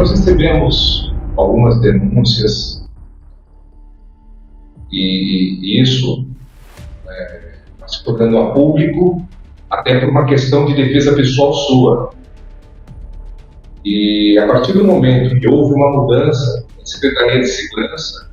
nós recebemos algumas denúncias e isso está se tornando a público até por uma questão de defesa pessoal sua. E a partir do momento que houve uma mudança na Secretaria de Segurança,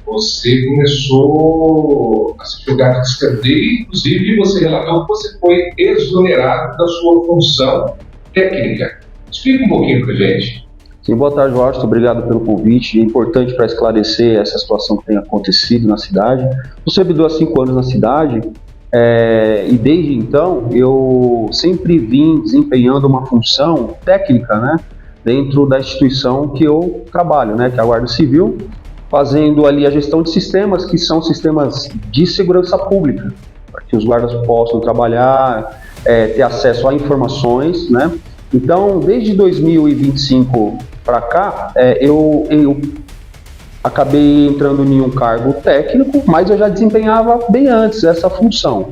você começou a se jogar de escanteio, inclusive você relatou que você foi exonerado da sua função técnica. Explica um pouquinho para a gente. Sim, boa tarde, Washington. Obrigado pelo convite. É importante para esclarecer essa situação que tem acontecido na cidade. Eu servidor há 5 anos na cidade e desde então eu sempre vim desempenhando uma função técnica, né, dentro da instituição que eu trabalho, né, que é a Guarda Civil, fazendo ali a gestão de sistemas que são sistemas de segurança pública, para que os guardas possam trabalhar, ter acesso a informações, né. Então, desde 2025 para cá, eu acabei entrando em um cargo técnico, mas eu já desempenhava bem antes essa função.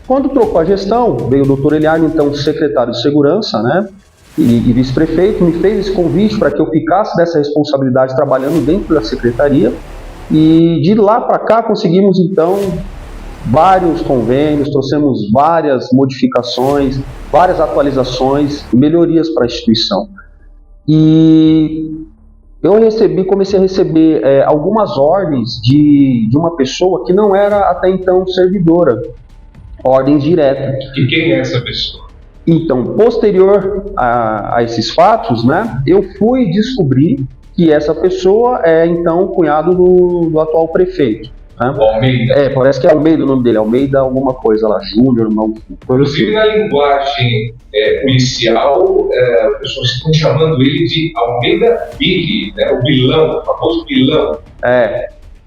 Quando trocou a gestão, veio o doutor Eliardo, então secretário de Segurança, né, e vice-prefeito, me fez esse convite para que eu ficasse dessa responsabilidade trabalhando dentro da secretaria, e de lá para cá conseguimos então vários convênios, trouxemos várias modificações, várias atualizações, melhorias para a instituição. E eu comecei a receber algumas ordens de uma pessoa que não era até então servidora, ordens diretas. E quem é essa pessoa? Então, posterior a esses fatos, né, eu fui descobrir que essa pessoa é então cunhado do atual prefeito. Né? Almeida. Parece que é Almeida o nome dele, Almeida alguma coisa lá, Júnior, não. Inclusive na linguagem policial, as pessoas estão chamando ele de Almeida Billy, né? O vilão, o famoso vilão.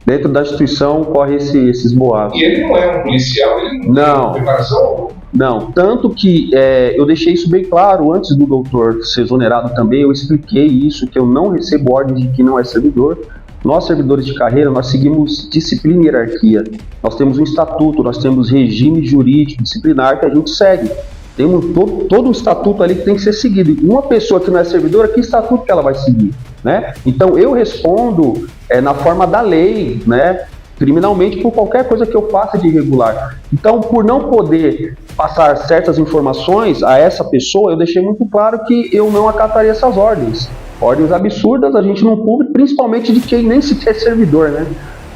Dentro da instituição corre esses boatos. E ele não é um policial, ele não tem preparação? Não, tanto que eu deixei isso bem claro antes do doutor ser exonerado também, eu expliquei isso, que eu não recebo ordem de que não é servidor. Nós, servidores de carreira, nós seguimos disciplina e hierarquia. Nós temos um estatuto, nós temos regime jurídico, disciplinar que a gente segue. Temos todo um estatuto ali que tem que ser seguido. E uma pessoa que não é servidora, que estatuto que ela vai seguir? Né? Então, eu respondo na forma da lei, né, criminalmente, por qualquer coisa que eu faça de irregular. Então, por não poder passar certas informações a essa pessoa, eu deixei muito claro que eu não acataria essas ordens. Ordens absurdas a gente não cumpre, principalmente de quem nem sequer é servidor, né?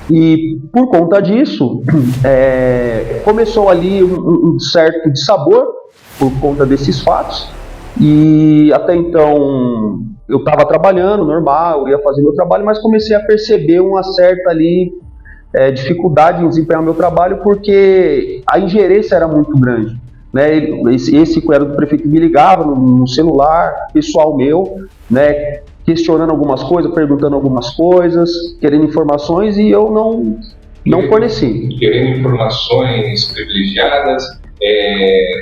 E por conta disso, começou ali um certo dissabor por conta desses fatos. E até então eu estava trabalhando normal, eu ia fazer meu trabalho, mas comecei a perceber uma certa ali dificuldade em desempenhar meu trabalho, porque a ingerência era muito grande. Né, esse que era do prefeito me ligava no celular pessoal meu, né, questionando algumas coisas, perguntando algumas coisas, querendo informações, e eu não forneci. Querendo informações privilegiadas,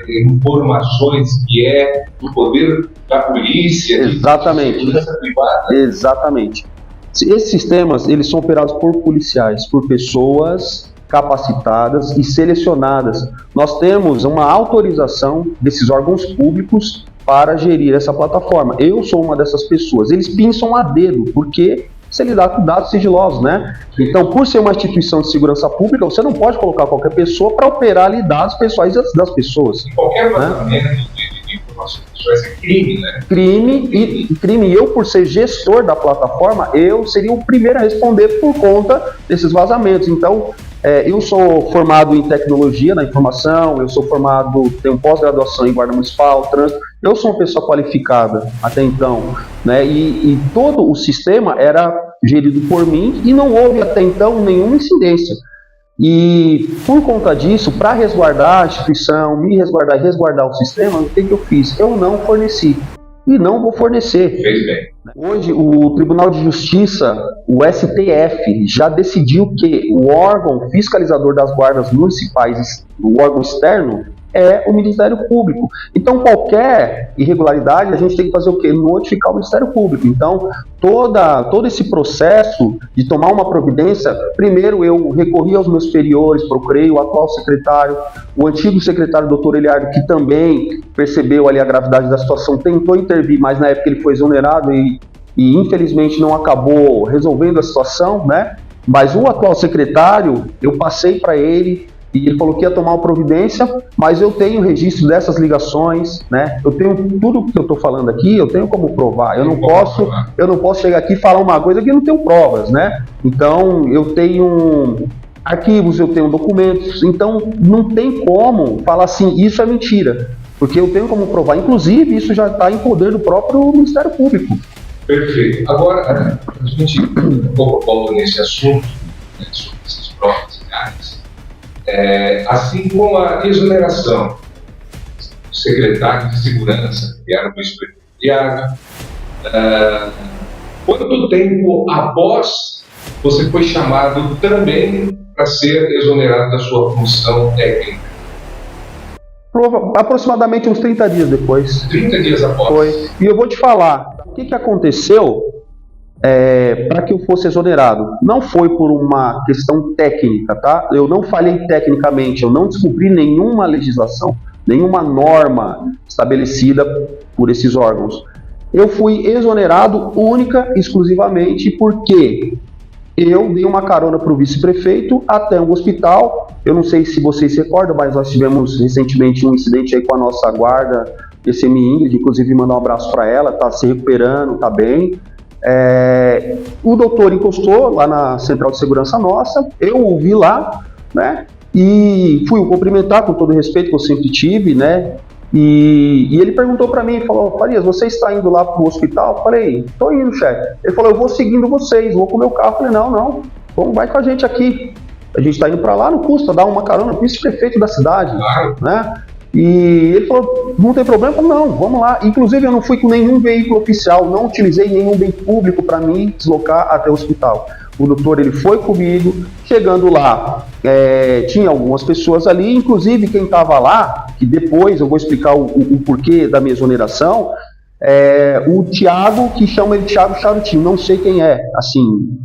informações que é do poder da polícia, exatamente, de segurança privada. Exatamente. Esses sistemas, eles são operados por policiais, por pessoas capacitadas e selecionadas. Nós temos uma autorização desses órgãos públicos para gerir essa plataforma. Eu sou uma dessas pessoas. Eles pinçam a dedo, porque você lidar com dados sigilosos, né? Então, por ser uma instituição de segurança pública, você não pode colocar qualquer pessoa para operar ali dados pessoais das pessoas. Qualquer vazamento de informações pessoais é crime, né? Crime. E eu, por ser gestor da plataforma, eu seria o primeiro a responder por conta desses vazamentos. Então, eu sou formado em tecnologia da informação, eu sou formado, tenho pós-graduação em guarda municipal, trânsito, eu sou uma pessoa qualificada até então, né? E todo o sistema era gerido por mim e não houve até então nenhuma incidência. E por conta disso, para resguardar a instituição, me resguardar e resguardar o sistema, o que eu fiz? Eu não forneci. E não vou fornecer. Fez bem. Hoje, o Tribunal de Justiça, o STF, já decidiu que o órgão fiscalizador das guardas municipais, o órgão externo, é o Ministério Público. Então, qualquer irregularidade, a gente tem que fazer o quê? Notificar o Ministério Público. Então, todo esse processo de tomar uma providência, primeiro eu recorri aos meus superiores, procurei o atual secretário, o antigo secretário, doutor Eliardo, que também percebeu ali a gravidade da situação, tentou intervir, mas na época ele foi exonerado e infelizmente não acabou resolvendo a situação, né? Mas o atual secretário, eu passei para ele e ele falou que ia tomar uma providência, mas eu tenho registro dessas ligações, né? Eu tenho tudo que eu estou falando aqui, eu tenho como provar. Eu não posso chegar aqui e falar uma coisa que eu não tenho provas, né? Então, eu tenho arquivos, eu tenho documentos, então não tem como falar assim, isso é mentira, porque eu tenho como provar. Inclusive, isso já está em poder do próprio Ministério Público. Perfeito. Agora, a gente um pouco volta nesse assunto, né, sobre essas provas reais. Assim como a exoneração do secretário de Segurança, que era o ex-prefeito, quanto tempo após você foi chamado também para ser exonerado da sua função técnica? Aproximadamente uns 30 dias depois. 30 dias após? Foi. E eu vou te falar, o que aconteceu para que eu fosse exonerado? Não foi por uma questão técnica, tá? Eu não falhei tecnicamente, eu não descumpri nenhuma legislação, nenhuma norma estabelecida por esses órgãos. Eu fui exonerado única e exclusivamente porque eu dei uma carona para o vice-prefeito até um hospital. Eu não sei se vocês se recordam, mas nós tivemos recentemente um incidente aí com a nossa guarda, PCM Ingrid, inclusive mandar um abraço para ela, está se recuperando, está bem. O doutor encostou lá na central de segurança nossa, eu ouvi lá, né, e fui o cumprimentar com todo o respeito que eu sempre tive, né, e ele perguntou para mim, falou: Farias, você está indo lá para o hospital? Eu falei: estou indo, chefe. Ele falou: eu vou seguindo vocês, vou com o meu carro. Eu falei: não, vamos, vai com a gente aqui. A gente está indo para lá, não custa dar uma carona, vice-prefeito da cidade, né? E ele falou: não tem problema? Eu falei: não, vamos lá. Inclusive eu não fui com nenhum veículo oficial, não utilizei nenhum bem público para me deslocar até o hospital. O doutor, ele foi comigo. Chegando lá, tinha algumas pessoas ali, inclusive quem estava lá, que depois eu vou explicar o porquê da minha exoneração, o Thiago, que chama ele Thiago Charutinho, não sei quem é, assim,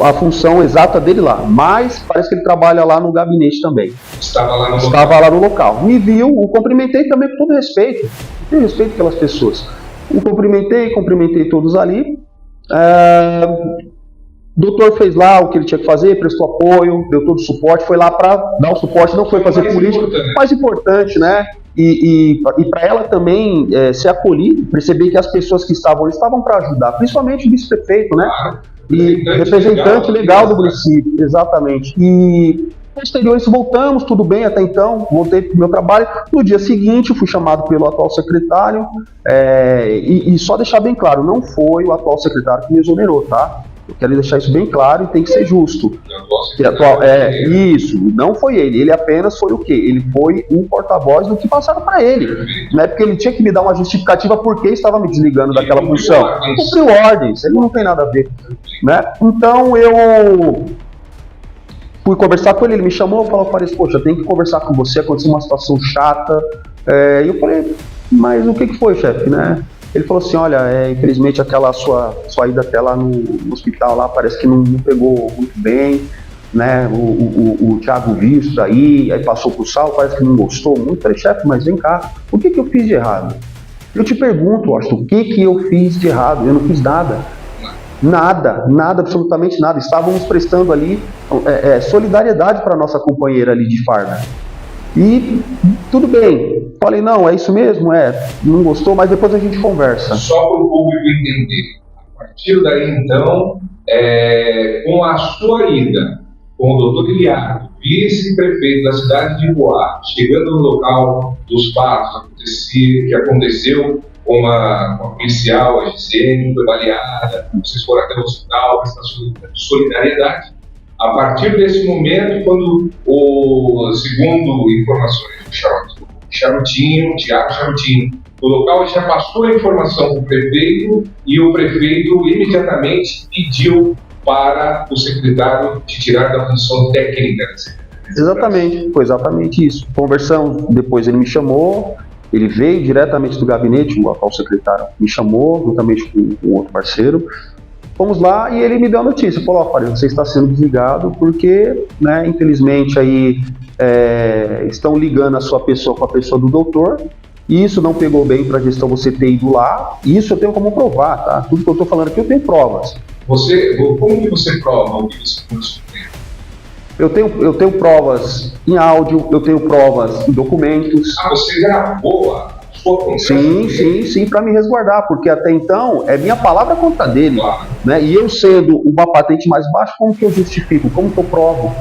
a função exata dele lá, mas parece que ele trabalha lá no gabinete também. Estava lá no local. Me viu, o cumprimentei também com todo respeito, tenho respeito pelas pessoas. O cumprimentei todos ali. O doutor fez lá o que ele tinha que fazer, prestou apoio, deu todo o suporte, foi lá para dar o suporte, não foi fazer política, mais importante, né? E para ela também ser acolhida, perceber que as pessoas que estavam ali estavam para ajudar, principalmente o vice-prefeito, né? E representante legal do município, exatamente. E posterior isso, voltamos, tudo bem até então, voltei para o meu trabalho. No dia seguinte, fui chamado pelo atual secretário, e só deixar bem claro, não foi o atual secretário que me exonerou, tá? Eu quero deixar isso bem claro e tem que ser justo. Isso, não foi ele apenas foi o quê? Ele foi um porta-voz do que passaram para ele, né? Porque ele tinha que me dar uma justificativa por que estava me desligando daquela função. Cumpriu ordens, ele não tem nada a ver, né? Então eu fui conversar com ele me chamou e falou: Farias, poxa, tem que conversar com você, aconteceu uma situação chata. E eu falei: mas o que foi, chefe, né? Ele falou assim: olha, infelizmente aquela sua ida até lá no hospital lá parece que não pegou muito bem, né? O Thiago viu isso aí passou pro Sal, parece que não gostou muito. Eu falei: chefe, mas vem cá, o que eu fiz de errado? Eu te pergunto, Austin, o que eu fiz de errado? Eu não fiz nada. Nada, absolutamente nada. Estávamos prestando ali solidariedade para nossa companheira ali de farda. E tudo bem, falei: não, é isso mesmo, não gostou, mas depois a gente conversa. Só para o público entender, a partir daí então, com a sua ida, com o doutor Eliardo, vice-prefeito da cidade de Ipoá, chegando no local dos fatos que aconteceu com a policial, a Gisele, foi baleada, vocês foram até o hospital, prestação de solidariedade. A partir desse momento, quando segundo informações do Charutinho, Thiago Charutinho, o local já passou a informação para o prefeito e o prefeito imediatamente pediu para o secretário te tirar da função técnica da secretaria. Exatamente, foi exatamente isso. Conversamos, depois ele me chamou, ele veio diretamente do gabinete, o atual secretário me chamou, juntamente com um outro parceiro. Fomos lá e ele me deu a notícia, falou, Fábio, você está sendo desligado porque, né, infelizmente aí estão ligando a sua pessoa com a pessoa do doutor, e isso não pegou bem para a gestão você ter ido lá, e isso eu tenho como provar, tá? Tudo que eu estou falando aqui eu tenho provas. Como que você prova o que você conseguiu? Eu tenho provas em áudio, eu tenho provas em documentos. Ah, você gravou a sua conversa? Sim, para me resguardar, porque até então é minha palavra contra dele. Claro. Né? E eu sendo uma patente mais baixa, como que eu justifico? Como que eu provo?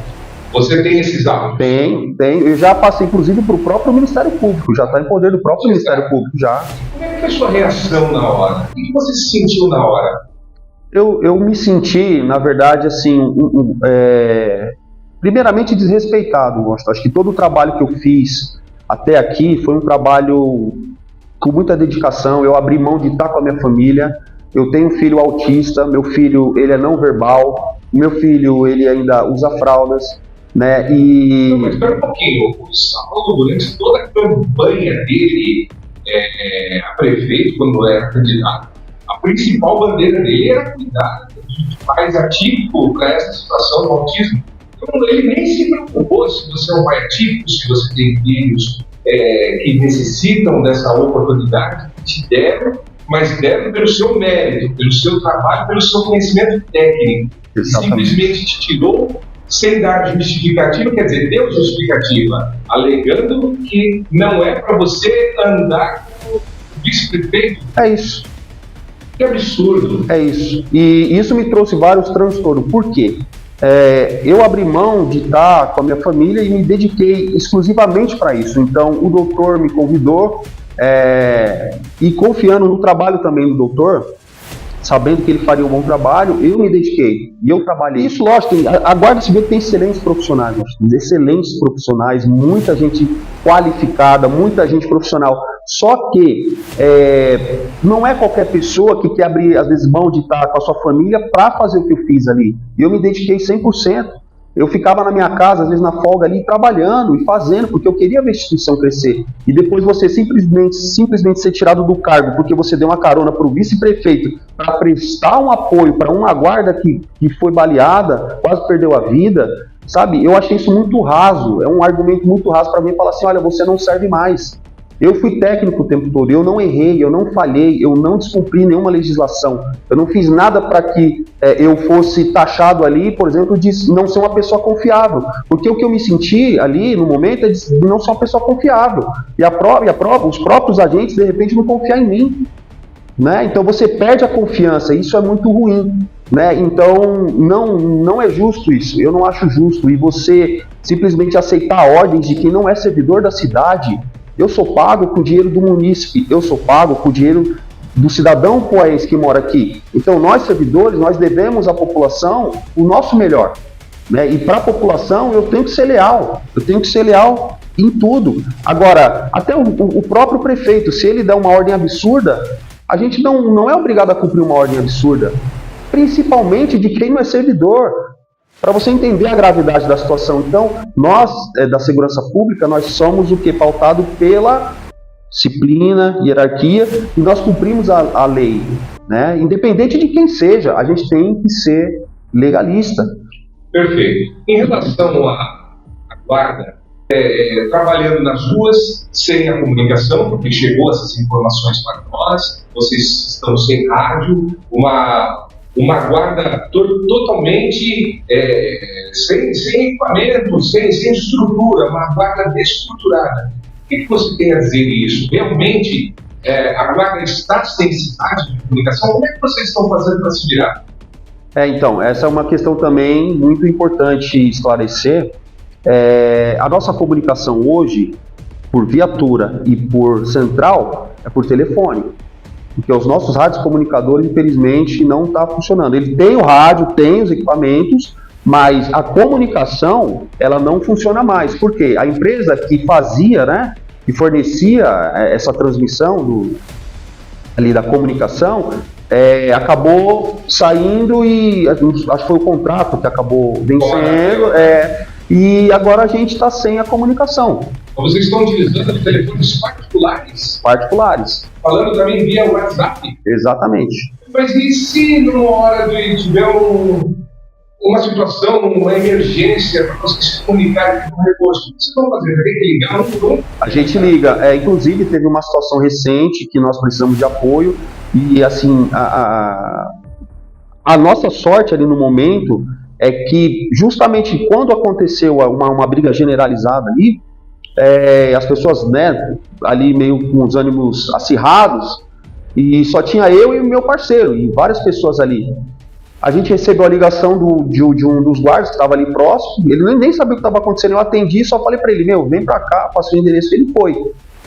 Você tem esses áudios? Tem. Eu já passei, inclusive, para o próprio Ministério Público. Já está em poder do próprio Ministério Público, já. Como é que foi a sua reação na hora? O que você se sentiu na hora? Eu me senti, na verdade, assim, primeiramente desrespeitado, Gosto. Acho que todo o trabalho que eu fiz até aqui foi um trabalho com muita dedicação. Eu abri mão de estar com a minha família. Eu tenho um filho autista, meu filho ele é não verbal, meu filho ele ainda usa fraldas, né? Não, mas espera um pouquinho, o Saulo, durante toda a campanha dele a prefeito, quando era candidato, a principal bandeira dele era cuidar de pais atípicos para essa situação do autismo. Então, ele nem se preocupou se você é um pai atípico, se você tem filhos que necessitam dessa oportunidade, que te deram, mas deram pelo seu mérito, pelo seu trabalho, pelo seu conhecimento técnico. Exatamente. Simplesmente te tirou sem dar justificativa, quer dizer, deu justificativa, alegando que não é para você andar com o vice-prefeito. É isso. Que absurdo. É isso. E isso me trouxe vários transtornos. Por quê? Eu abri mão de estar com a minha família e me dediquei exclusivamente para isso. Então, o doutor me convidou e confiando no trabalho também do doutor, sabendo que ele faria um bom trabalho, eu me dediquei e eu trabalhei. Isso, lógico, a Guarda Civil tem excelentes profissionais, muita gente qualificada, muita gente profissional. Só que não é qualquer pessoa que quer abrir, às vezes, mão de estar com a sua família para fazer o que eu fiz ali. E eu me dediquei 100%. Eu ficava na minha casa, às vezes na folga ali, trabalhando e fazendo, porque eu queria ver a instituição crescer. E depois você simplesmente ser tirado do cargo, porque você deu uma carona para o vice-prefeito para prestar um apoio para uma guarda que foi baleada, quase perdeu a vida, sabe? Eu achei isso muito raso, é um argumento muito raso para mim falar assim, olha, você não serve mais. Eu fui técnico o tempo todo, eu não errei, eu não falhei, eu não descumpri nenhuma legislação. Eu não fiz nada para que eu fosse taxado ali, por exemplo, de não ser uma pessoa confiável. Porque o que eu me senti ali no momento é de não ser uma pessoa confiável. E a prova, os próprios agentes, de repente, não confiam em mim. Né? Então você perde a confiança, isso é muito ruim. Né? Então não é justo isso, eu não acho justo. E você simplesmente aceitar ordens de quem não é servidor da cidade. Eu sou pago com o dinheiro do munícipe, eu sou pago com o dinheiro do cidadão poés que mora aqui. Então nós servidores, nós devemos à população o nosso melhor. Né? E para a população eu tenho que ser leal em tudo. Agora, até o próprio prefeito, se ele der uma ordem absurda, a gente não é obrigado a cumprir uma ordem absurda, principalmente de quem não é servidor. Para você entender a gravidade da situação. Então, nós, da segurança pública, nós somos o que? Pautado pela disciplina, hierarquia, e nós cumprimos a lei. Né? Independente de quem seja, a gente tem que ser legalista. Perfeito. Em relação à guarda, trabalhando nas ruas, sem a comunicação, porque chegou essas informações para nós, vocês estão sem rádio, uma guarda totalmente sem equipamento, sem estrutura, uma guarda desestruturada. O que você tem a dizer isso? Realmente a guarda está sem necessidade de comunicação? Como é que vocês estão fazendo para se virar? Então, essa é uma questão também muito importante esclarecer. A nossa comunicação hoje, por viatura e por central, é por telefone. Porque os nossos rádios comunicadores, infelizmente, não está funcionando. Ele tem o rádio, tem os equipamentos, mas a comunicação, ela não funciona mais. Por quê? A empresa que fazia, né, que fornecia essa transmissão ali da comunicação, acabou saindo e acho que foi o contrato que acabou vencendo. e agora a gente está sem a comunicação. Vocês estão utilizando telefones particulares? Particulares. Falando também via WhatsApp? Exatamente. Mas e se numa hora de tiver uma situação, uma emergência para vocês se comunicarem com o recurso? O que vocês vão fazer? Tem que ligar um por um? A gente liga. Inclusive, teve uma situação recente que nós precisamos de apoio e, assim, a nossa sorte ali no momento é que justamente quando aconteceu uma briga generalizada ali, as pessoas, né, ali meio com os ânimos acirrados, e só tinha eu e o meu parceiro, e várias pessoas ali. A gente recebeu a ligação de um dos guardas que estava ali próximo, ele nem sabia o que estava acontecendo, eu atendi, só falei para ele, vem para cá, passei o endereço, ele foi.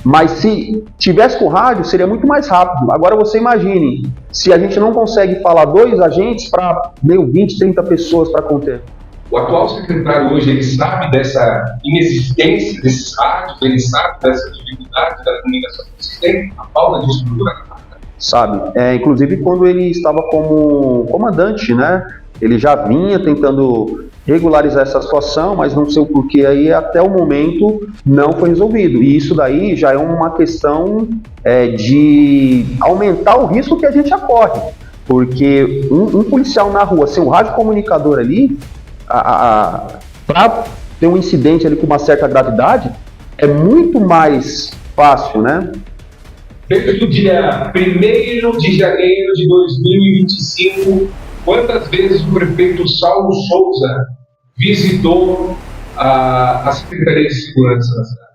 Mas se tivesse com rádio, seria muito mais rápido. Agora você imagine, se a gente não consegue falar 2 agentes para 20, 30 pessoas para conter. O atual secretário hoje, ele sabe dessa inexistência desses rádios, ele sabe dessa dificuldade da comunicação que vocês têm, a falta de estrutura na marca? Sabe, inclusive quando ele estava como comandante, né, ele já vinha tentando regularizar essa situação, mas não sei o porquê aí, até o momento não foi resolvido. E isso daí já é uma questão de aumentar o risco que a gente acorre, porque um policial na rua sem um rádio comunicador ali, para ter um incidente ali com uma certa gravidade, é muito mais fácil, né? Desde o dia 1º de janeiro de 2025, quantas vezes o prefeito Saulo Souza visitou a Secretaria de Segurança da cidade?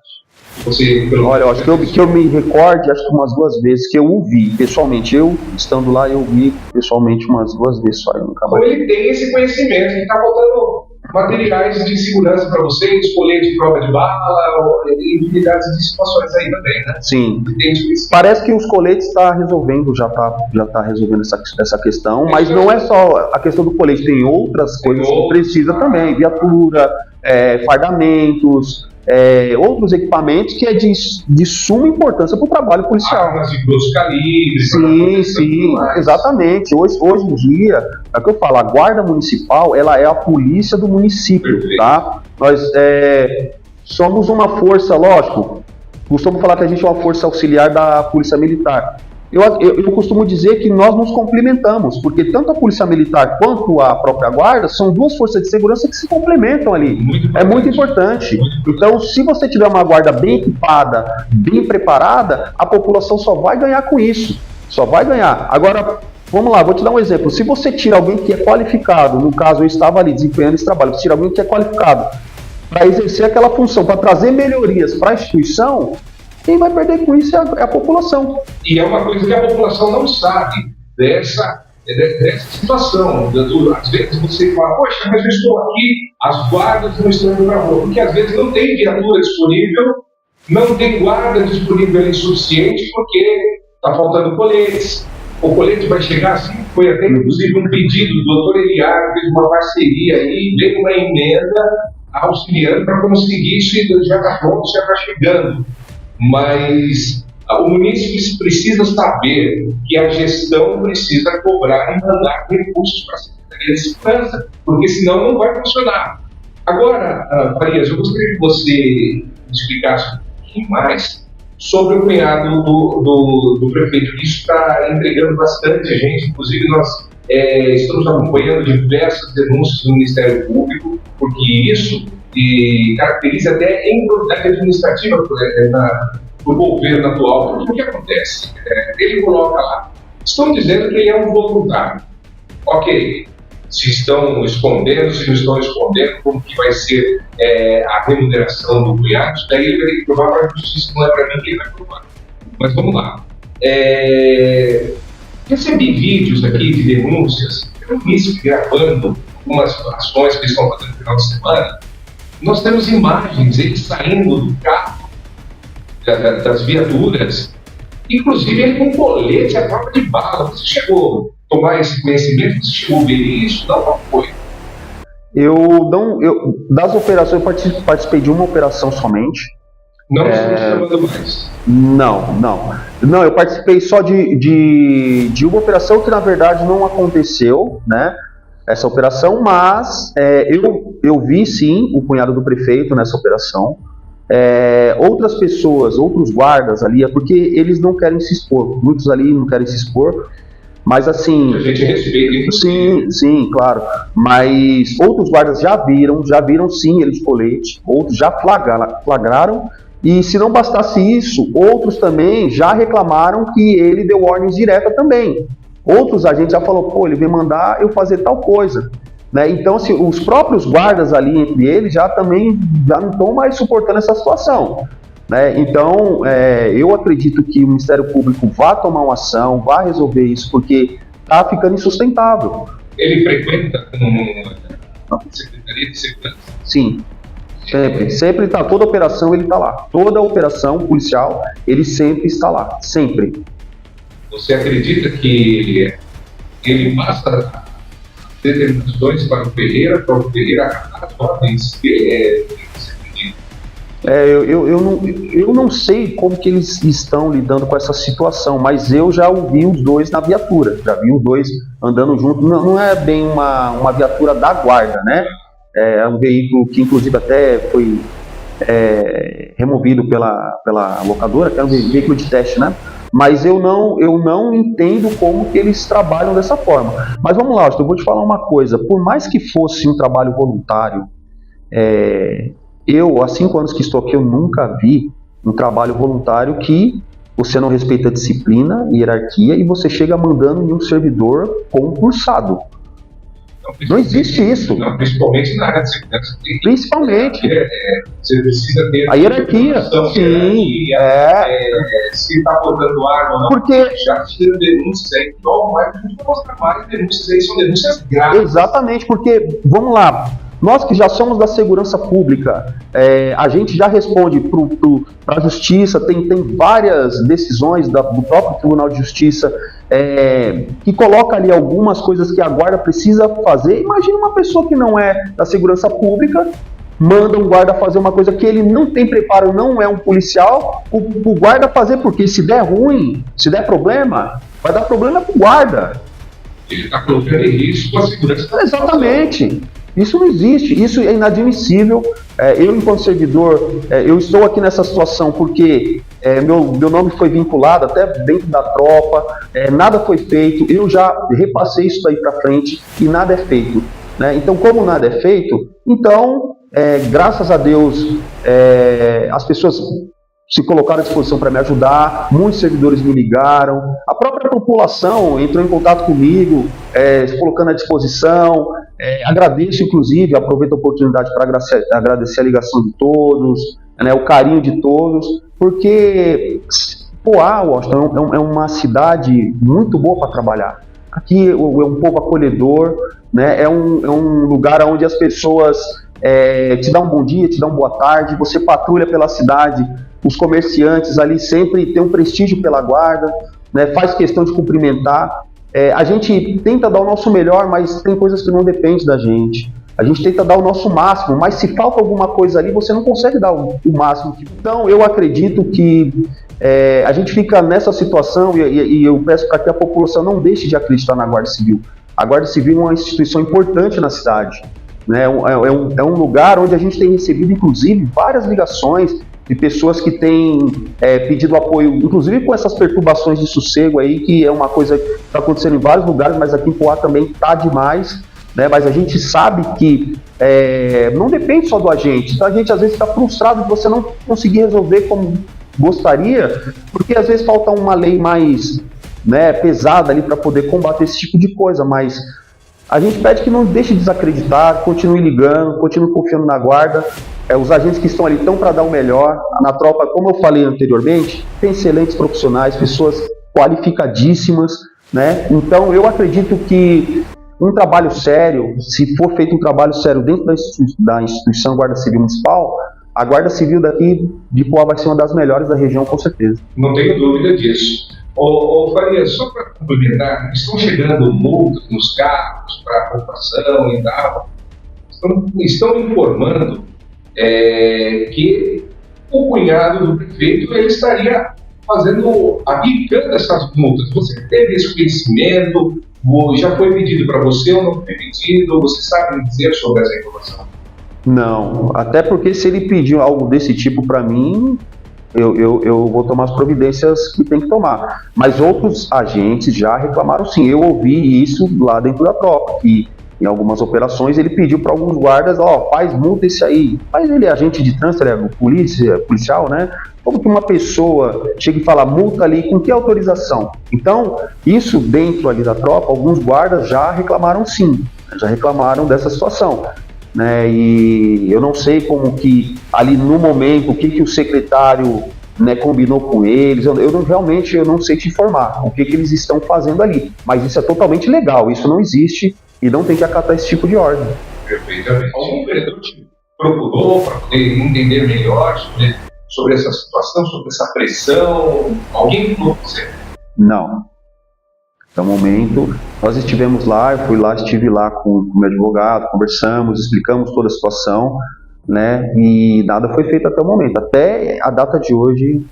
Olha, eu acho que eu me recorde, acho que umas 2 vezes que eu o vi, pessoalmente. Eu, estando lá, eu vi pessoalmente umas 2 vezes só. Então ele tem esse conhecimento, ele está botando materiais de segurança para vocês, colete de prova de bala, infinidades de situações aí também, né? Sim. Parece que os coletes está resolvendo, já tá resolvendo essa questão, mas não é só a questão do colete, tem outras coisas que precisa também, viatura, fardamentos, outros equipamentos que é de suma importância para o trabalho policial. Armas de grosso calibre. Sim, exatamente. Hoje em dia, é o que eu falo, a guarda municipal, ela é a polícia do município. Perfeito. Tá? Nós somos uma força, lógico, costumo falar que a gente é uma força auxiliar da polícia militar. Eu costumo dizer que nós nos complementamos, porque tanto a polícia militar quanto a própria guarda são 2 forças de segurança que se complementam ali. Muito importante. Então, se você tiver uma guarda bem equipada, bem preparada, a população só vai ganhar com isso. Só vai ganhar. Agora, vamos lá, vou te dar um exemplo. Se você tira alguém que é qualificado, no caso eu estava ali desempenhando esse trabalho, você tira alguém que é qualificado para exercer aquela função, para trazer melhorias para a instituição, quem vai perder com isso é a população. E é uma coisa que a população não sabe dessa situação. Às vezes você fala, poxa, mas eu estou aqui, as guardas não estão indo para a rua, porque às vezes não tem viatura disponível, não tem guarda disponível ali suficiente, porque está faltando coletes. O colete vai chegar assim, foi até inclusive um pedido do doutor Eliar, fez uma parceria aí, veio uma emenda auxiliando para conseguir isso e já está pronto, já está chegando. Mas o município precisa saber que a gestão precisa cobrar e mandar recursos para a Secretaria de Segurança, porque senão não vai funcionar. Agora, Farias, eu gostaria que você explicasse um pouquinho mais sobre o cunhado do prefeito. Isso está entregando bastante a gente, inclusive nós estamos acompanhando diversas denúncias do Ministério Público, porque isso caracteriza até improbidade administrativa do governo atual. O que acontece? Ele coloca lá, estão dizendo que ele é um voluntário. Ok, se estão escondendo, se não estão escondendo, como que vai ser a remuneração do cunhado, daí ele vai ter que provar para a justiça, não é para mim que ele vai provar. Mas vamos lá. Recebi vídeos aqui de denúncias, eu vi gravando algumas ações que eles estão fazendo no final de semana. Nós temos imagens, eles saindo do carro, das viaturas, inclusive ele com colete à prova de bala. Você chegou a tomar esse conhecimento? Você chegou a ver isso? Não foi. Das operações, eu participei de uma operação somente. Não estou chamando mais. Não, eu participei só de uma operação que na verdade não aconteceu, né? essa operação, mas eu vi sim o cunhado do prefeito nessa operação. Outras pessoas, outros guardas ali, é porque eles não querem se expor, muitos ali não querem se expor, mas assim... A gente respeita. Sim, claro, mas outros guardas já viram sim ele de colete, outros já flagraram, e se não bastasse isso, outros também já reclamaram que ele deu ordens diretas também. Outros agentes já falaram, pô, ele veio mandar eu fazer tal coisa. Né? Então, assim, os próprios guardas ali entre eles já não estão mais suportando essa situação. Né? Então, eu acredito que o Ministério Público vai tomar uma ação, vai resolver isso, porque está ficando insustentável. Ele frequenta uma Secretaria de Segurança? Sim, sempre está, toda operação ele está lá. Toda operação policial, ele sempre está lá, sempre. Você acredita que ele passa determinações para o Ferreira acatar as ordens que você acredita? Eu não sei como que eles estão lidando com essa situação, mas eu já ouvi os dois na viatura, já vi os dois andando junto. Não é bem uma viatura da guarda, né? É um veículo que inclusive até foi removido pela locadora, que é um veículo de teste, né? Mas eu não entendo como que eles trabalham dessa forma. Mas vamos lá, eu vou te falar uma coisa. Por mais que fosse um trabalho voluntário, há 5 anos que estou aqui, eu nunca vi um trabalho voluntário que você não respeita a disciplina, hierarquia, e você chega mandando em um servidor concursado. Não existe isso. Não, principalmente na área de segurança. Principalmente. Você precisa ter a hierarquia. Sim. Se está botando água ou não. Porque já tira denúncias aí. Então, a gente vai mostrar mais denúncias aí. São denúncias graves. Exatamente, porque, vamos lá, nós que já somos da segurança pública, a gente já responde para a justiça, tem várias decisões do próprio Tribunal de Justiça que coloca ali algumas coisas que a guarda precisa fazer. Imagina uma pessoa que não é da segurança pública, manda um guarda fazer uma coisa que ele não tem preparo, não é um policial, o guarda fazer, porque se der ruim, se der problema, vai dar problema pro guarda. Ele está colocando em risco a segurança. Exatamente. Isso não existe, isso é inadmissível. Eu, enquanto servidor, eu estou aqui nessa situação porque meu nome foi vinculado até dentro da tropa, nada foi feito, eu já repassei isso daí para frente e nada é feito. Né? Então, como nada é feito, então, graças a Deus, as pessoas se colocaram à disposição para me ajudar, muitos servidores me ligaram, a própria população entrou em contato comigo, se colocando à disposição. Agradeço, inclusive, aproveito a oportunidade para agradecer a ligação de todos, né, o carinho de todos, porque Washington é uma cidade muito boa para trabalhar. Aqui é um povo acolhedor, né, é um lugar onde as pessoas te dão um bom dia, te dão uma boa tarde, você patrulha pela cidade, os comerciantes ali sempre têm um prestígio pela guarda, né, faz questão de cumprimentar. A gente tenta dar o nosso melhor, mas tem coisas que não dependem da gente. A gente tenta dar o nosso máximo, mas se falta alguma coisa ali, você não consegue dar o máximo. Então, eu acredito que a gente fica nessa situação e eu peço para que a população não deixe de acreditar na Guarda Civil. A Guarda Civil é uma instituição importante na cidade. Né? É um lugar onde a gente tem recebido, inclusive, várias ligações de pessoas que têm pedido apoio, inclusive com essas perturbações de sossego aí, que é uma coisa que está acontecendo em vários lugares, mas aqui em Poá também está demais, né? Mas a gente sabe que não depende só do agente, então a gente às vezes está frustrado de você não conseguir resolver como gostaria, porque às vezes falta uma lei mais pesada ali para poder combater esse tipo de coisa, mas a gente pede que não deixe de desacreditar, continue ligando, continue confiando na guarda. Os agentes que estão ali estão para dar o melhor. Na tropa, como eu falei anteriormente, tem excelentes profissionais, pessoas qualificadíssimas, né? Então eu acredito que um trabalho sério, se for feito um trabalho sério dentro da instituição Guarda Civil Municipal, a Guarda Civil daqui de Poá vai ser uma das melhores da região, com certeza. Não tenho dúvida disso. Faria, só para complementar, estão chegando multas nos carros para a população e tal, estão informando que o cunhado do prefeito ele estaria aplicando essas multas. Você teve esse conhecimento? Já foi pedido para você ou não foi pedido? Você sabe me dizer sobre essa informação? Não, até porque se ele pedir algo desse tipo para mim, eu vou tomar as providências que tem que tomar. Mas outros agentes já reclamaram sim. Eu ouvi isso lá dentro da tropa, que em algumas operações ele pediu para alguns guardas, faz multa esse aí. Mas ele é agente de trânsito, ele é policial, né? Como que uma pessoa chega e fala multa ali, com que autorização? Então, isso dentro ali da tropa, alguns guardas já reclamaram sim, já reclamaram dessa situação. Né, e eu não sei como que ali no momento, o que o secretário, né, combinou com eles, realmente eu não sei te informar o que eles estão fazendo ali, mas isso é totalmente legal, isso não existe e não tem que acatar esse tipo de ordem. Perfeitamente. Algum vereador te procurou para poder entender melhor sobre essa situação, sobre essa pressão? Alguém falou com você? Não. Até o momento, nós estivemos lá, eu fui lá, estive lá com o meu advogado, conversamos, explicamos toda a situação, né, e nada foi feito até o momento. Até a data de hoje,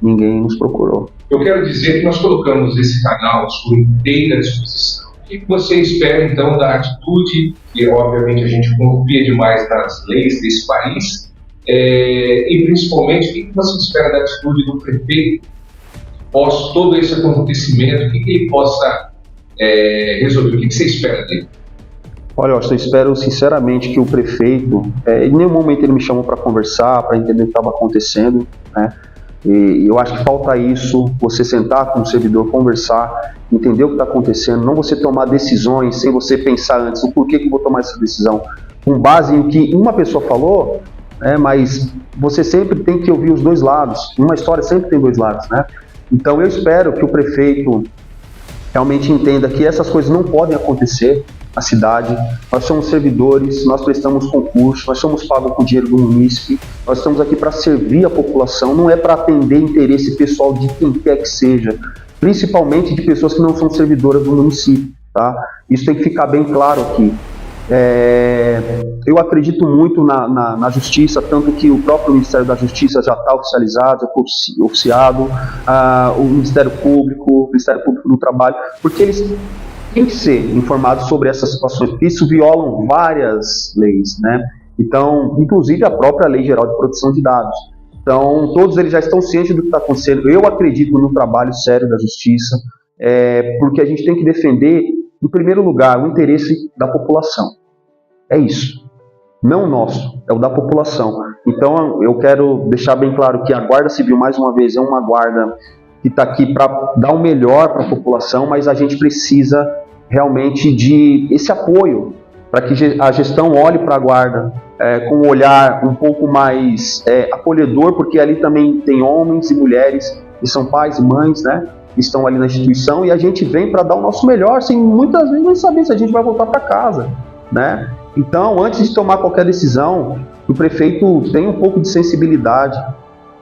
ninguém nos procurou. Eu quero dizer que nós colocamos esse canal à sua inteira disposição. O que você espera, então, da atitude, que obviamente a gente confia demais nas leis desse país, e principalmente, o que você espera da atitude do prefeito após todo esse acontecimento, o que ele possa resolver? O que você espera dele? Olha, eu espero sinceramente que o prefeito, em nenhum momento ele me chamou para conversar, para entender o que estava acontecendo, né? E eu acho que falta isso, você sentar com o servidor, conversar, entender o que está acontecendo, não você tomar decisões sem você pensar antes o porquê que eu vou tomar essa decisão, com base em que uma pessoa falou, mas você sempre tem que ouvir os dois lados, uma história sempre tem dois lados, né? Então eu espero que o prefeito realmente entenda que essas coisas não podem acontecer na cidade. Nós somos servidores, nós prestamos concurso, nós somos pagos com dinheiro do munícipe, nós estamos aqui para servir a população, não é para atender interesse pessoal de quem quer que seja, principalmente de pessoas que não são servidoras do município, tá? Isso tem que ficar bem claro aqui. Eu acredito muito na justiça, tanto que o próprio Ministério da Justiça já está oficializado, já foi oficiado, o Ministério Público do Trabalho, porque eles têm que ser informados sobre essas situações, porque isso violam várias leis, né? Então, inclusive a própria Lei Geral de Proteção de Dados. Então, todos eles já estão cientes do que está acontecendo. Eu acredito no trabalho sério da Justiça, porque a gente tem que defender, em primeiro lugar, o interesse da população. É isso. Não o nosso, é o da população. Então, eu quero deixar bem claro que a Guarda Civil, mais uma vez, é uma guarda que está aqui para dar o melhor para a população, mas a gente precisa realmente de esse apoio para que a gestão olhe para a Guarda com um olhar um pouco mais acolhedor, porque ali também tem homens e mulheres que são pais e mães, né? Estão ali na instituição, e a gente vem para dar o nosso melhor, sem muitas vezes nem saber se a gente vai voltar para casa, né? Então, antes de tomar qualquer decisão, o prefeito tem um pouco de sensibilidade,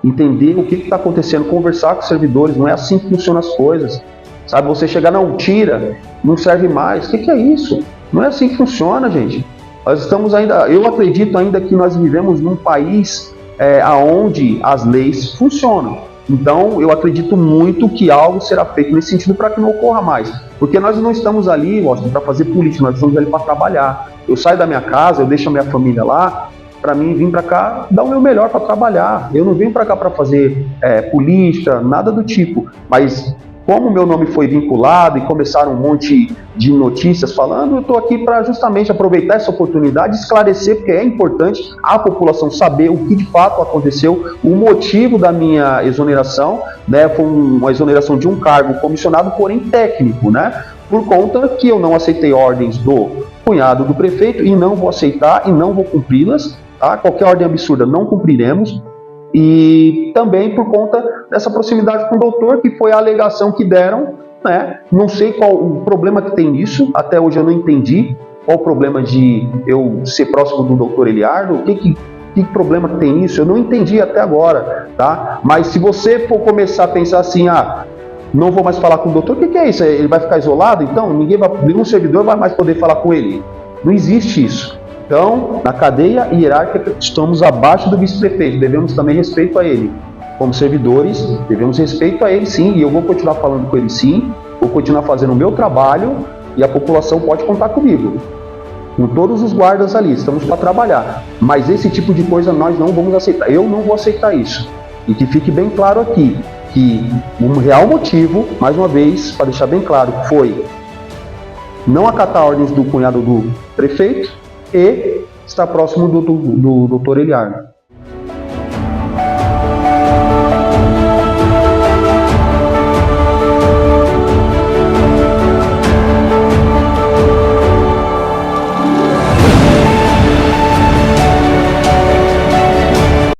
entender o que está acontecendo, conversar com os servidores, não é assim que funcionam as coisas, sabe? Você chegar, não, tira, não serve mais, o que é isso? Não é assim que funciona, gente. Nós estamos ainda, eu acredito ainda que nós vivemos num país onde as leis funcionam. Então, eu acredito muito que algo será feito nesse sentido para que não ocorra mais. Porque nós não estamos ali, para fazer política, nós estamos ali para trabalhar. Eu saio da minha casa, eu deixo a minha família lá, para mim vir para cá dar o meu melhor para trabalhar. Eu não venho para cá para fazer política, nada do tipo. Mas como o meu nome foi vinculado e começaram um monte de notícias falando, eu estou aqui para justamente aproveitar essa oportunidade e esclarecer, porque é importante a população saber o que de fato aconteceu, o motivo da minha exoneração, né? Foi uma exoneração de um cargo comissionado, porém técnico, né? Por conta que eu não aceitei ordens do cunhado do prefeito e não vou aceitar e não vou cumpri-las, tá? Qualquer ordem absurda não cumpriremos. E também por conta dessa proximidade com o doutor, que foi a alegação que deram, né? Não sei qual o problema que tem nisso, até hoje eu não entendi qual o problema de eu ser próximo do doutor Eliardo, que problema que tem nisso, eu não entendi até agora, tá? Mas se você for começar a pensar assim, não vou mais falar com o doutor, o que é isso? Ele vai ficar isolado? Então nenhum servidor vai mais poder falar com ele. Não existe isso. Então, na cadeia hierárquica, estamos abaixo do vice-prefeito, devemos também respeito a ele. Como servidores, devemos respeito a ele sim, e eu vou continuar falando com ele sim, vou continuar fazendo o meu trabalho, e a população pode contar comigo. Com todos os guardas ali, estamos para trabalhar. Mas esse tipo de coisa nós não vamos aceitar. Eu não vou aceitar isso. E que fique bem claro aqui, que o real motivo, mais uma vez, para deixar bem claro, foi não acatar ordens do cunhado do prefeito e estar próximo do doutor Eliardo.